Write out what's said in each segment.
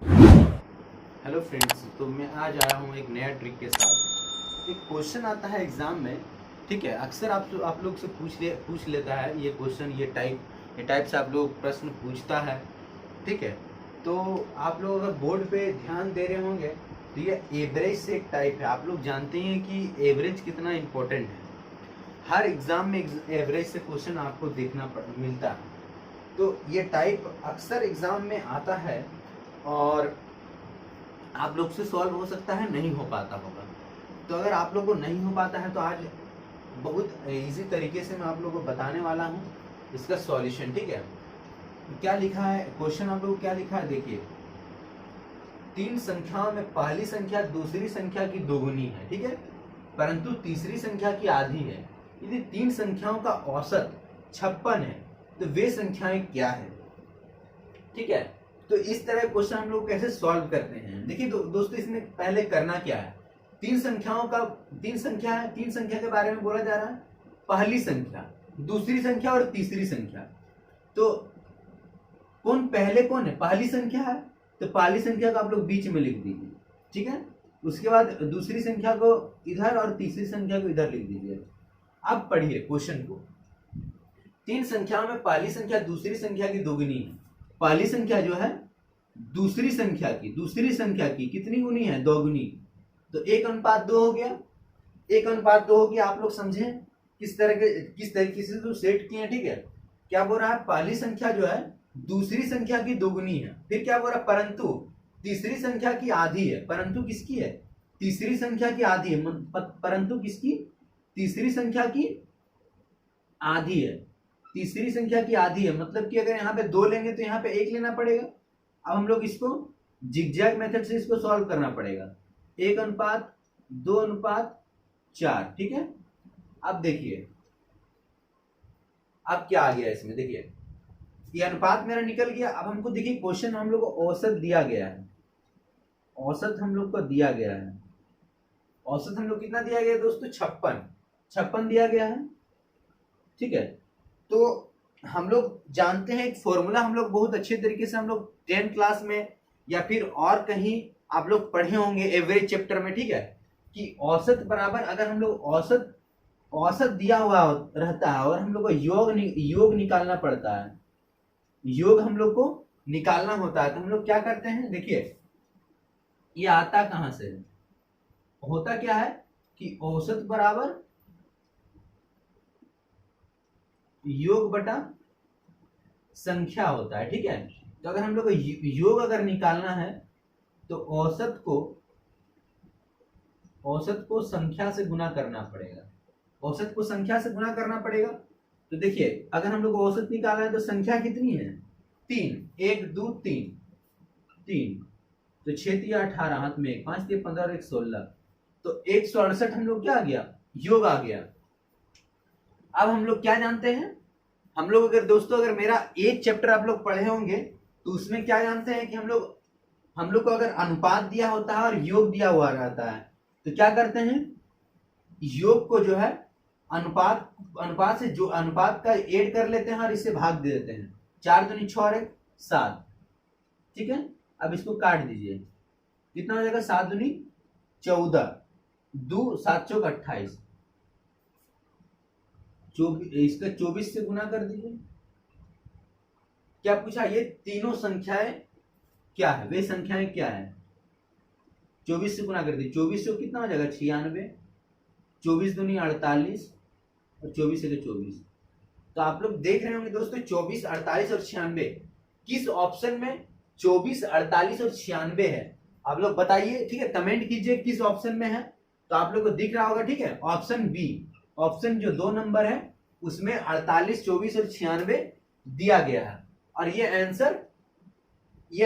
Hello friends, तो मैं आज आया हूँ एक नया ट्रिक के साथ। एक क्वेश्चन आता है एग्ज़ाम में, ठीक है। अक्सर आप लोग से पूछ लेता है ये क्वेश्चन, ये टाइप से आप लोग प्रश्न पूछता है, ठीक है। तो आप लोग अगर बोर्ड पे ध्यान दे रहे होंगे तो ये एवरेज से एक टाइप है। आप लोग जानते हैं कि एवरेज कितना इम्पोर्टेंट है। हर एग्ज़ाम में एवरेज से क्वेश्चन आपको मिलता है। तो ये टाइप अक्सर एग्ज़ाम में आता है और आप लोग से सॉल्व हो सकता है, नहीं हो पाता होगा। तो अगर आप लोग को नहीं हो पाता है तो आज बहुत इजी तरीके से मैं आप लोगों को बताने वाला हूँ इसका सॉल्यूशन, ठीक है। क्या लिखा है क्वेश्चन, आप लोग क्या लिखा है देखिए। तीन संख्याओं में पहली संख्या दूसरी संख्या की दोगुनी है, ठीक है, परंतु तीसरी संख्या की आधी है। यदि तीन संख्याओं का औसत 56 है तो वे संख्याएं क्या है, ठीक है। तो इस तरह क्वेश्चन हम लोग कैसे सॉल्व करते हैं, देखिए दोस्तों, इसमें पहले करना क्या है। तीन संख्या है, तीन संख्या के बारे में बोला जा रहा है। पहली संख्या, दूसरी संख्या और तीसरी संख्या। तो पहले कौन है, पहली संख्या है, तो पहली संख्या को आप लोग बीच में लिख दीजिए, ठीक है। उसके बाद दूसरी संख्या को इधर और तीसरी संख्या को इधर लिख दीजिए। अब पढ़िए क्वेश्चन को। तीन संख्याओं में पहली संख्या दूसरी संख्या की दोगुनी है। पहली संख्या जो है दूसरी संख्या की कितनी गुनी है, दोगुनी। तो 1:2 हो गया, 1:2 हो गया। आप लोग समझे किस तरीके से तो सेट किए, ठीक है। क्या बोल रहा है, पहली संख्या जो है दूसरी संख्या की दोगुनी है। फिर क्या बोल रहा है, परंतु तीसरी संख्या की आधी है। परंतु किसकी है, तीसरी संख्या की आधी है। परंतु किसकी, तीसरी संख्या की आधी है। तीसरी संख्या की आधी है मतलब कि अगर यहाँ पे 2 लेंगे तो यहाँ पे 1 लेना पड़ेगा। अब हम लोग इसको जिगजैग मेथड से इसको सॉल्व करना पड़ेगा। 1:2:4, ठीक है। अब देखिए अब क्या आ गया इसमें, देखिए ये अनुपात मेरा निकल गया। अब हमको देखिए क्वेश्चन हम लोग को औसत दिया गया है। औसत हम लोग को दिया गया है। औसत हम लोग कितना दिया गया है दोस्तों, 56 दिया गया है, ठीक है। तो हम लोग जानते हैं एक फॉर्मूला, हम लोग बहुत अच्छे तरीके से हम लोग 10th क्लास में या फिर और कहीं आप लोग पढ़े होंगे एवरेज चैप्टर में, ठीक है, कि औसत बराबर, अगर हम लोग औसत दिया हुआ रहता है और हम लोग को योग निकालना पड़ता है, योग हम लोग को निकालना होता है, तो हम लोग क्या करते हैं, देखिए ये आता कहां से है, होता क्या है कि औसत बराबर योग बटा संख्या होता है, ठीक है। तो अगर हम लोग को योग अगर निकालना है तो औसत को संख्या से गुना करना पड़ेगा। औसत को संख्या से गुना करना पड़ेगा। तो देखिए अगर हम लोग औसत निकालना है तो संख्या कितनी है, 3, 1 2 3, तो 6 3 18, हाथ में 1, 5 3 15 1 16, तो 168 हम लोग क्या आ गया, योग आ गया। अब हम लोग क्या जानते हैं, हम लोग अगर दोस्तों अगर मेरा एक चैप्टर आप लोग पढ़े होंगे तो उसमें क्या जानते हैं कि हम लोग को अगर अनुपात दिया होता है और योग दिया हुआ रहता है तो क्या करते हैं, योग को जो है अनुपात से जो अनुपात का ऐड कर लेते हैं और इसे भाग दे देते हैं। 4 दूनी 6 और 1 7, ठीक है। अब इसको काट दीजिए, कितना हो जाएगा, 7 दूनी 14, 2 7 चौक 28, इसका 24 से गुना कर दीजिए। क्या पूछा, ये तीनों संख्याएं क्या है, वे संख्याएं क्या है, 24 से गुना कर दी। 24 से कितना हो जाएगा, 96, 24 दूनी 48 और 24 से 24। तो आप लोग देख रहे होंगे दोस्तों 24 48 और 96 किस ऑप्शन में 24 48 और 96 है, आप लोग बताइए, ठीक है, कमेंट कीजिए किस ऑप्शन में है। तो आप लोग को दिख रहा होगा, ठीक है, ऑप्शन बी, ऑप्शन जो 2 नंबर है उसमें 48 24 और 96 दिया गया है और ये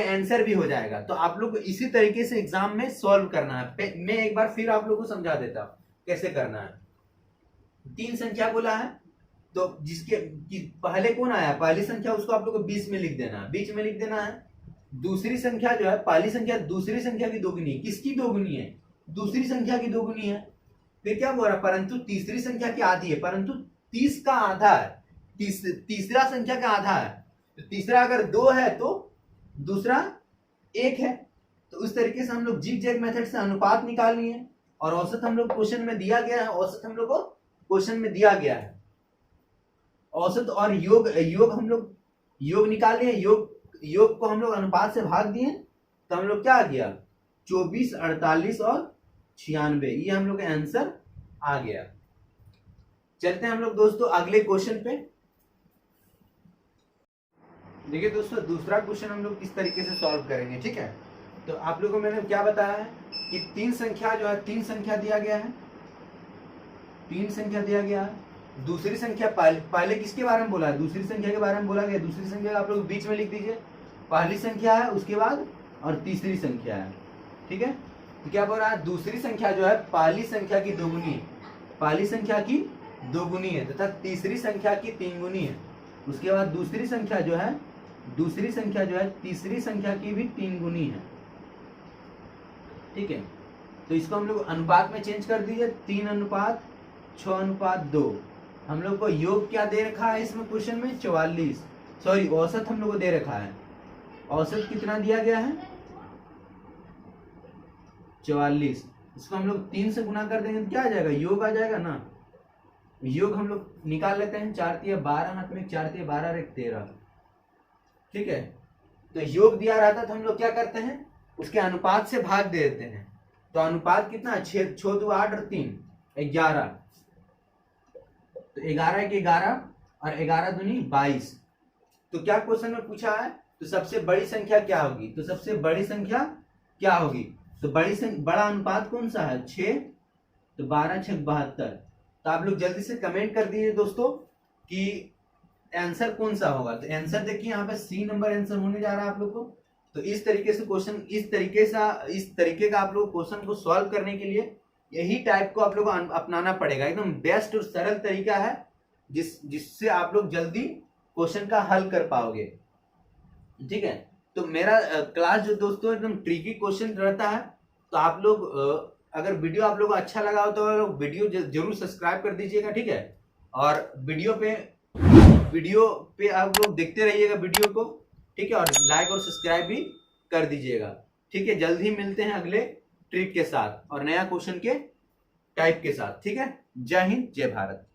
आंसर भी हो जाएगा। तो आप लोग को इसी तरीके से एग्जाम में सॉल्व करना है। मैं एक बार फिर आप लोग को समझा देता हूं कैसे करना है। 3 संख्या बोला है तो पहले कौन आया, पहली संख्या, उसको आप लोग को बीच में लिख देना है। दूसरी संख्या जो है, पहली संख्या दूसरी संख्या की दोगुनी, किसकी दोगुनी है, दूसरी संख्या की दोगुनी है। फिर क्या बोल रहा है, परंतु तीसरी संख्या की आधी है। परंतु 30 का आधा है, तीसरा संख्या का आधा है। तो तीसरा अगर 2 है तो दूसरा एक है। तो उस तरीके से हम लोग जिग जैग मेथड से अनुपात निकालनी है, और औसत हम लोग क्वेश्चन में दिया गया है, औसत हम लोग को क्वेश्चन में दिया गया है। औसत और योग हम लोग योग निकाले, योग को हम लोग अनुपात से भाग दिए, तो हम लोग क्या आ गया 24, 48 और 96, ये हम लोग का आंसर आ गया। चलते हैं हम लोग दोस्तों अगले क्वेश्चन पे। देखिए दोस्तों, दूसरा क्वेश्चन हम लोग किस तरीके से सॉल्व करेंगे, ठीक है। तो आप लोगों को मैंने क्या बताया है कि तीन संख्या जो है, तीन संख्या दिया गया है, तीन संख्या दिया गया है। दूसरी संख्या पहले किसके बारे में बोला है, दूसरी संख्या के बारे में बोला गया। दूसरी संख्या आप लोग बीच में लिख दीजिए, पहली संख्या है उसके बाद और तीसरी संख्या है, ठीक है। तो क्या बोल रहा है, दूसरी संख्या जो है पहली संख्या की दोगुनी है, पहली संख्या की दोगुनी है तथा तीसरी संख्या की तीन गुनी है। उसके बाद दूसरी संख्या जो है तीसरी संख्या की भी तीन गुनी है, ठीक है। तो इसको हम लोग अनुपात में चेंज कर दीजिए, 3:6:2। हम लोग को योग क्या दे रखा है इसमें क्वेश्चन में 44, सॉरी औसत हम लोग को दे रखा है। औसत कितना दिया गया है 44। इसको हम लोग 3 से गुना कर देंगे तो क्या आ जाएगा, योग आ जाएगा ना। योग हम लोग निकाल लेते हैं, 4×3=12, हाथ में 4×3=12 और 1×13, ठीक है। तो योग दिया रहता तो हम लोग क्या करते हैं, उसके अनुपात से भाग दे देते हैं। तो अनुपात कितना है 6×2=8 और 3 11, तो 11×1=11 और 11×2=22। तो क्या क्वेश्चन में पूछा है, तो सबसे बड़ी संख्या क्या होगी, तो सबसे बड़ी संख्या क्या होगी, तो बड़ा अनुपात कौन सा है 6, तो 12×6=72। तो आप लोग जल्दी से कमेंट कर दीजिए दोस्तों कि आंसर कौन सा होगा। तो आंसर देखिए यहाँ पे सी नंबर आंसर होने जा रहा है आप लोग को। तो इस तरीके से क्वेश्चन, इस तरीके का आप लोग क्वेश्चन को सॉल्व करने के लिए यही टाइप को आप लोग को अपनाना पड़ेगा। एकदम बेस्ट और सरल तरीका है जिससे आप लोग जल्दी क्वेश्चन का हल कर पाओगे, ठीक है। तो मेरा क्लास जो दोस्तों एकदम ट्रिकी क्वेश्चन रहता है। तो आप लोग अगर वीडियो आप लोग को अच्छा लगा हो तो वीडियो जरूर सब्सक्राइब कर दीजिएगा, ठीक है। और वीडियो पे आप लोग देखते रहिएगा वीडियो को, ठीक है। और लाइक और सब्सक्राइब भी कर दीजिएगा, ठीक है। जल्द ही मिलते हैं अगले ट्रिक के साथ और नया क्वेश्चन के टाइप के साथ, ठीक है। जय हिंद, जय भारत।